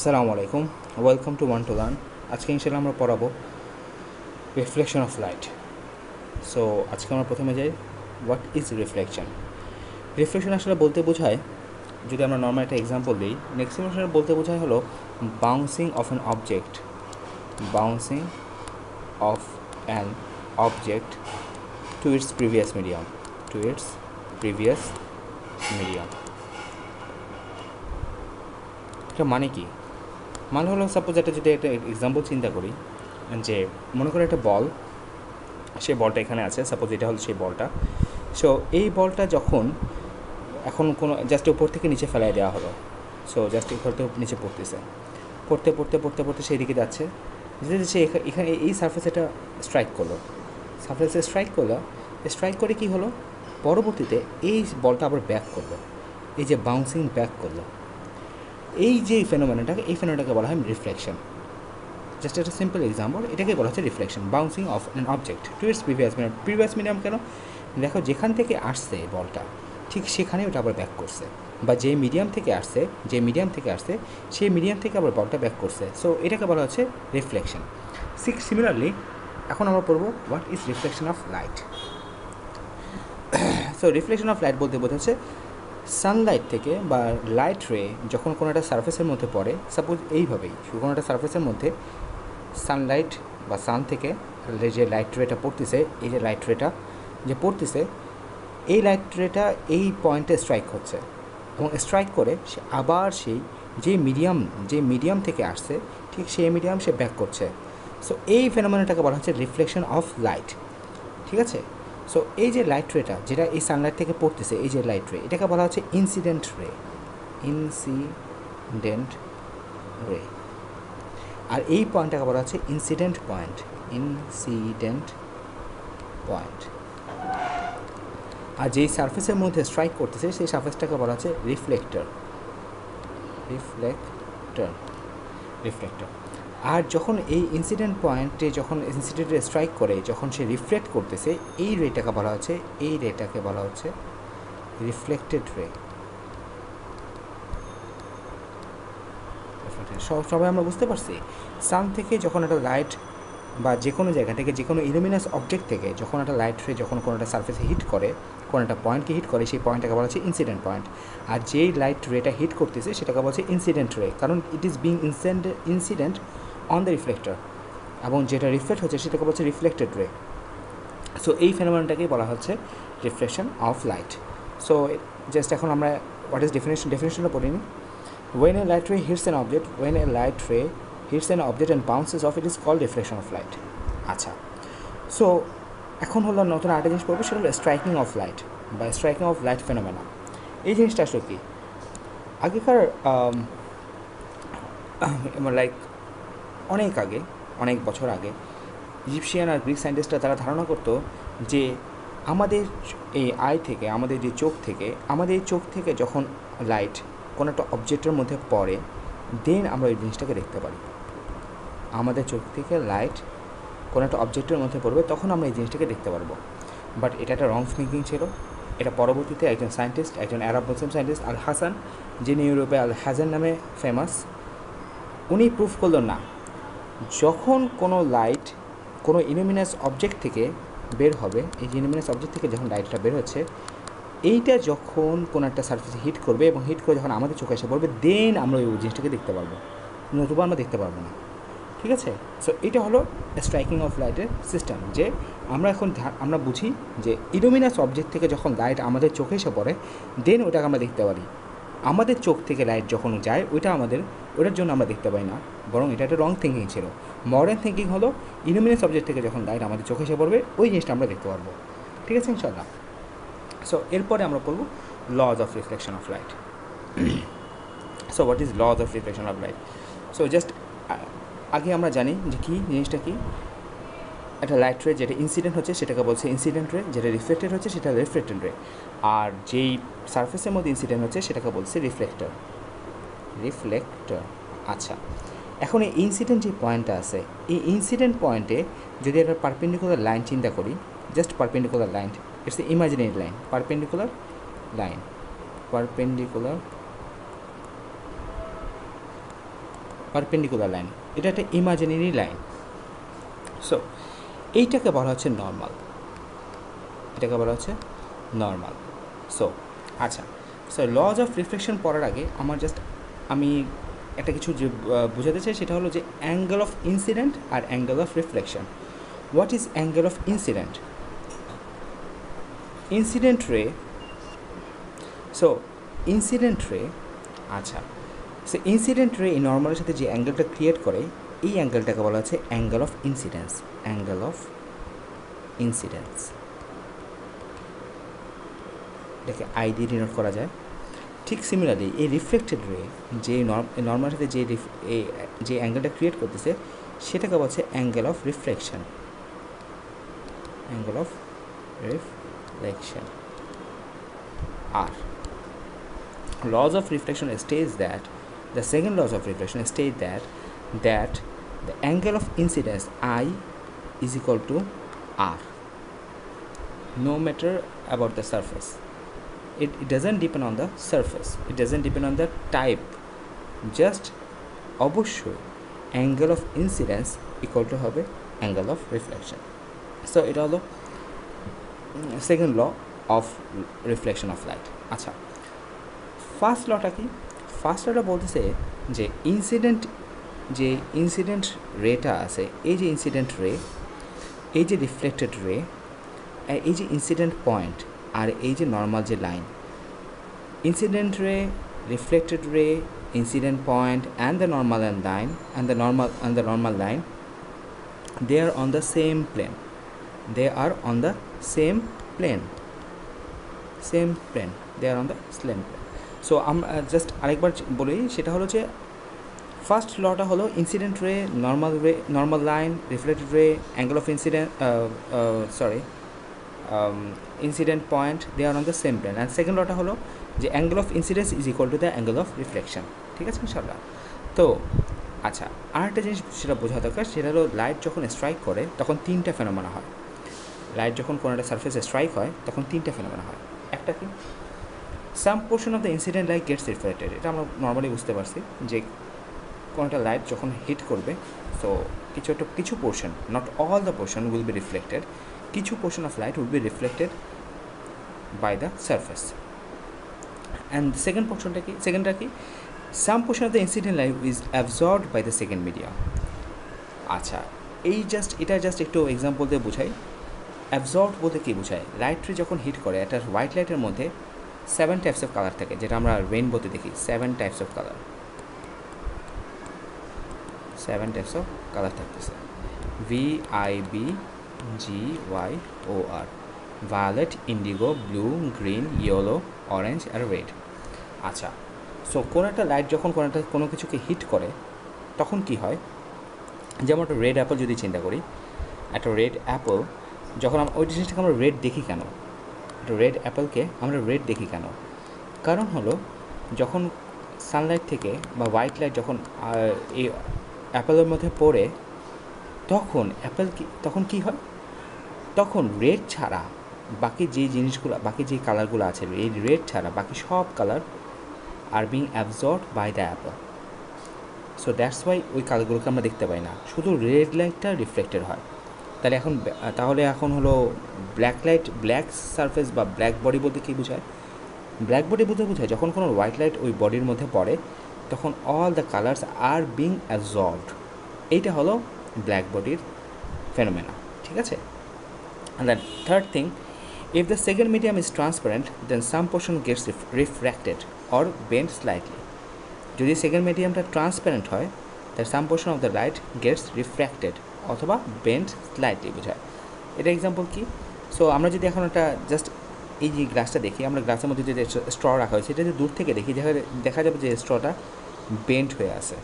আসসালামু আলাইকুম, welcome to one to learn. আজকে ইনশাল্লাহ আমরা পড়াবো রিফ্লেকশন অফ লাইট। সো আজকে আমরা প্রথমে যাই, হোয়াট ইজ রিফ্লেকশন। রিফ্লেকশন আসলে বলতে বোঝায়, যদি আমরা নর্মাল একটা এক্সাম্পল দিই, ম্যাক্সিমাম বলতে বোঝায় হলো bouncing off an object, bouncing off an object to its previous medium, to its previous medium. এটা মানে কি? মানে হলো, সাপোজ একটা যদি একটা এক্সাম্পল চিন্তা করি, যে মনে করো একটা বল, সেই বলটা এখানে আছে, সাপোজ এটা হলো সেই বলটা। সো এই বলটা যখন এখন কোনো জাস্ট উপর থেকে নিচে ফেলাই দেওয়া হলো, সো জাস্ট উপর থেকে নিচে পড়তেছে, পড়তে পড়তে পড়তে পড়তে সেই দিকে যাচ্ছে, যেতে সে এখানে এই সারফেসে এটা স্ট্রাইক করলো, সারফেসে স্ট্রাইক করে কী হলো, পরবর্তীতে এই বলটা আবার ব্যাক করলো, এই যে বাউন্সিং ব্যাক করলো, এই যে ফেনোমেনাটাকে বলা হয় রিফ্লেকশন। জাস্ট একটা সিম্পল এক্সাম্পল, এটাকে বলা হচ্ছে reflection, bouncing off an object to its previous medium. কেন? দেখো, যেখান থেকে আসছে বলটা ঠিক সেখানে ওটা আবার ব্যাক করছে, বা যে মিডিয়াম থেকে আসছে সেই মিডিয়াম থেকে আবার বলটা ব্যাক করছে। সো এটাকে বলা হচ্ছে রিফ্লেকশন। সিমিলারলি এখন আমরা পড়বো what is reflection of light. So reflection of light বলতে বোঝাচ্ছে সানলাইট থেকে বা লাইট রে যখন কোনো একটা সারফেসের মধ্যে পড়ে, সাপোজ এইভাবেই কোনো একটা সারফেসের মধ্যে সানলাইট বা সান থেকে যে লাইট রেটা পড়তেছে, এই যে লাইট রেটা যে পড়তেছে, এই লাইট রেটা এই পয়েন্টে স্ট্রাইক হচ্ছে, এবং স্ট্রাইক করে সে আবার সেই যে মিডিয়াম থেকে আসছে ঠিক সেই মিডিয়াম সে ব্যাক করছে। সো এই ফেনোমেনাটাকে বলা হচ্ছে রিফ্লেকশন অফ লাইট। ঠিক আছে? সো এই যে লাইট রেটা যেটা এই সানলাইট থেকে পড়তেছে, এই যে লাইট রে, এটাকে বলা হচ্ছে ইনসিডেন্ট রে, ইনসিডেন্ট রে। আর এই পয়েন্টটাকে বলা হচ্ছে ইনসিডেন্ট পয়েন্ট, আর যেই সারফেসের মধ্যে স্ট্রাইক করতেছে সেই সারফেসটাকে বলা হচ্ছে রিফ্লেক্টর। আর যখন এই ইনসিডেন্ট পয়েন্টে স্ট্রাইক করে, যখন সে রিফ্লেক্ট করতেছে, এই রেটাকে বলা হচ্ছে রিফ্লেক্টেড রে। সবাই আমরা বুঝতে পারছি, সান থেকে যখন একটা লাইট বা যে কোনো জায়গা থেকে, যে কোনো ইলুমিনাস অবজেক্ট থেকে যখন একটা লাইট রে যখন কোনো একটা সারফেসে হিট করে, কোনো একটা পয়েন্টকে হিট করে, সেই পয়েন্টটাকে বলা হচ্ছে ইনসিডেন্ট পয়েন্ট। আর যেই লাইট রেটা হিট করতেছে সেটাকে বলা হচ্ছে ইনসিডেন্ট রে, কারণ it is being incident on the reflector, এবং যেটা রিফ্লেক্ট হচ্ছে সেটাকে বলছে রিফ্লেক্টেড রে। সো এই ফেনোমেননটাকেই বলা হচ্ছে reflection of light. So just এখন আমরা হোয়াট ইজ ডেফিনেশনটা পড়ে নিই। When a light ray hits an object and bounces off, it is called reflection of light. আচ্ছা, সো এখন হলো নতুন আরেকটা জিনিস পড়বো, সেটা হলো স্ট্রাইকিং অফ লাইট বা স্ট্রাইকিং অফ লাইট ফেনোমেনা। এই জিনিসটা আসলে কি? আগেকার লাইক অনেক বছর আগে ইজিপশিয়ান আর গ্রিক সায়েন্টিস্টরা তারা ধারণা করতো যে আমাদের এই আমাদের চোখ থেকে যখন লাইট কোনো একটা অবজেক্টের মধ্যে পড়ে, দেন আমরা ওই জিনিসটাকে দেখতে পারি। আমাদের চোখ থেকে লাইট কোনো একটা অবজেক্টের মধ্যে পড়বে, তখন আমরা এই জিনিসটাকে দেখতে পারবো। বাট এটা একটা রং থিঙ্কিং ছিল। এটা পরবর্তীতে একজন আরব মুসলিম সায়েন্টিস্ট আল হাসান, যিনি ইউরোপে আল হাজান নামে ফেমাস, উনি প্রুফ করলো না, যখন কোনো লাইট কোনো ইলুমিনাস অবজেক্ট থেকে বের হবে, এই যে ইলুমিনাস অবজেক্ট থেকে যখন লাইটটা বের হচ্ছে, এইটা যখন কোনো একটা সারফেসে হিট করবে এবং হিট করে যখন আমাদের চোখে এসে পড়বে, দেন আমরা ওই জিনিসটাকে দেখতে পারবো, নতুবা আমরা দেখতে পারবো না। ঠিক আছে? সো এটা হলো স্ট্রাইকিং অফ লাইটের সিস্টেম, যে আমরা বুঝি যে ইলুমিনাস অবজেক্ট থেকে যখন লাইট আমাদের চোখে এসে পড়ে, দেন ওটাকে আমরা দেখতে পারি। আমাদের চোখ থেকে লাইট যখন যায়, ওটার জন্য আমরা দেখতে পাই না, বরং এটা একটা রং থিঙ্কিং ছিল। মডার্ন থিঙ্কিং হলো ইলুমিনাস অবজেক্ট থেকে যখন লাইট আমাদের চোখে এসে পড়বে, ওই জিনিসটা আমরা দেখতে পারবো। ঠিক আছে ইনশাআল্লাহ? সো এরপরে আমরা পড়ব lodge of reflection of light. So what is lodge of reflection of light? So just আগে আমরা জানি যে কী জিনিসটা কি। একটা লাইট রে যেটা ইনসিডেন্ট হচ্ছে সেটাকে বলছে ইনসিডেন্ট রে, যেটা রিফ্লেক্টেড হচ্ছে সেটা রিফ্লেক্টেড রে, আর যেই সারফেসের মধ্যে ইনসিডেন্ট হচ্ছে সেটাকে বলছে রিফ্লেক্টর। আচ্ছা, এখন এই ইনসিডেন্ট যে পয়েন্টটা আছে, এই ইনসিডেন্ট পয়েন্টে যদি একটা পারপেন্ডিকুলার লাইন চিন্তা করি, just perpendicular line, it's a imaginary line, perpendicular perpendicular line, এটা একটা ইমাজিনারি লাইন। সো এইটাকে বলা হচ্ছে নর্মাল, এটাকে বলা হচ্ছে নর্মাল। সো আচ্ছা, সো লজ অফ রিফ্লেকশন পড়ার আগে আমি একটা কিছু যে বোঝাতে চাই সেটা হলো যে অ্যাঙ্গেল অফ ইনসিডেন্ট আর angle of reflection. What is angle of incident? Incident ray, so incident ray, আচ্ছা, সো ইনসিডেন্ট রে এই নর্মালের সাথে যে অ্যাঙ্গেলটা ক্রিয়েট করে এই অ্যাঙ্গেলটাকে বলা হচ্ছে angle of incidence, angle of incidence. এটাকে আই দিয়ে ডিনোট করা যায়। ঠিক সিমিলারলি এই রিফ্লেক্টেড রে যে নর্মালের সাথে যে অ্যাঙ্গেলটা ক্রিয়েট করতেছে সেটাকে বলছে angle of reflection, angle of reflection. আর laws of reflection states that the second laws of reflection state that the angle of incidence I is equal to R no matter about the surface. It doesn't depend on the surface, it doesn't depend on the type, just অবশ্যই angle of incidence equal to হবে angle of reflection. So এটা হলো second law of reflection of light. আচ্ছা, first লটা কি? First লটা বলতেছে যে ইনসিডেন্ট রেটা আছে, এই যে ইনসিডেন্ট রে, এই যে রিফ্লেক্টেড রে, এই যে ইনসিডেন্ট পয়েন্ট আর এই যে নর্মাল যে লাইন, ইনসিডেন্ট রে, রিফ্লেক্টেড রে, incident point and the normal line and the normal line, they are on the same plane, they are on the same plane, they are on the same plane. So আমরা just আরেকবার বলি, সেটা হলো যে first লটা হলো incident ray, normal line, reflected ray, angle of incident point, they are on the same plane. And second লটা হলো যে angle of incidence is equal to the angle of reflection. ঠিক আছে ইনশাআল্লাহ? তো আচ্ছা, আরেকটা জিনিস সেটা বোঝা দরকার, সেটা হলো লাইট যখন স্ট্রাইক করে তখন তিনটা ফেনোমেনা হয়। লাইট যখন কোনো একটা সারফেসে স্ট্রাইক হয় তখন তিনটা ফেনোমেনা হয়। একটা কি, some portion of the incident light gets reflected. এটা আমরা নর্মালি বুঝতে পারছি যে কোনো একটা লাইট যখন হিট করবে, সো কিছু portion, not all the portion will be reflected, কিছু portion of light will be reflected by the surface. And সেকেন্ডটা কি, some portion of the incident light is absorbed by the second medium. আচ্ছা, এটা just একটু example দিয়ে বোঝাই। Absorbed বলতে কী বোঝায়? লাইটটি যখন হিট করে, একটা হোয়াইট লাইটের মধ্যে 7 টাইপস অফ কালার থাকে, যেটা আমরা রেইনবোতে দেখি, 7 types of colour, 7 types of colour থাকতেছে, VIBGYOR, violet, indigo, blue, green, yellow, orange আর রেড। আচ্ছা, সো কোনো একটা লাইট যখন কোনো কিছুকে হিট করে তখন কি হয়? যেমন একটা রেড অ্যাপল যদি চিন্তা করি, একটা রেড অ্যাপল যখন ওই জিনিসটাকে আমরা রেড দেখি কেন? একটা রেড অ্যাপেলকে আমরা রেড দেখি কেন? কারণ হলো যখন সানলাইট থেকে বা হোয়াইট লাইট যখন এই অ্যাপেলের মধ্যে পড়ে তখন কী হয়? তখন রেড ছাড়া বাকি যে কালারগুলো আছে, এই রেড ছাড়া বাকি সব colour are being absorbed by the apple. So that's why ওই কালারগুলোকে আমরা দেখতে পাই না, শুধু রেড লাইটটা রিফ্লেক্টেড হয়। তাহলে এখন হলো ব্ল্যাক সারফেস বা ব্ল্যাক বডি বলতে কী বোঝায়? ব্ল্যাক বডি বলতে বোঝায় যখন কোনো হোয়াইট লাইট ওই বডির মধ্যে পড়ে তখন all the colours R being absorbed. এইটা হলো ব্ল্যাক বডির ফেনোমেনা। ঠিক আছে? And then third thing, if the second medium is transparent, then some portion gets refracted or bent slightly. যদি সেকেন্ড মিডিয়ামটা ট্রান্সপারেন্ট হয়, তার some portion of the light gets refracted অথবা বেন্ট স্লাইটলি বোঝায়। এটা এক্সাম্পল কি? সো আমরা যদি এখন একটা জাস্ট এই যে গ্লাসটা দেখি, আমরা গ্লাসের মধ্যে যদি স্ট্র রাখা হয়েছে, এটা যদি দূর থেকে দেখি দেখা যাবে যে স্ট্রটা বেন্ট হয়ে আছে,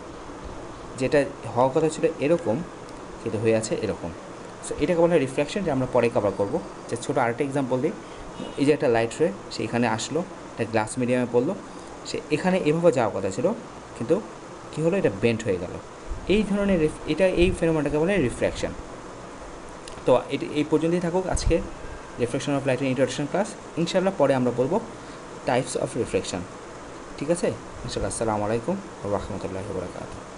যেটা হওয়ার কথা ছিল এরকম কিন্তু হয়ে আছে এরকম। সো এটাকে বলা হয় রিফ্র্যাকশন, যে আমরা পরে কভার করবো। যে ছোটো আরেকটা এক্সাম্পল দিই, এই যে একটা লাইট রে সে এখানে আসলো, একটা গ্লাস মিডিয়ামে পড়লো, সে এখানে এভাবে যাওয়ার কথা ছিল কিন্তু কী হলো, এটা বেন্ট হয়ে গেল। এই ধরনের এই ফেনোমেনাটাকে বলে রিফ্র্যাকশন। তো এই পর্যন্তই থাকুক আজকে রিফ্লেকশন অফ লাইটের ইন্ট্রোডাকশন ক্লাস। ইনশাআল্লাহ পরে আমরা বলবো টাইপস অফ রিফ্লেকশন। ঠিক আছে ইনশাআল্লাহ। আসসালামু আলাইকুম ওয়া রাহমাতুল্লাহি ওয়া বারাকাতুহু।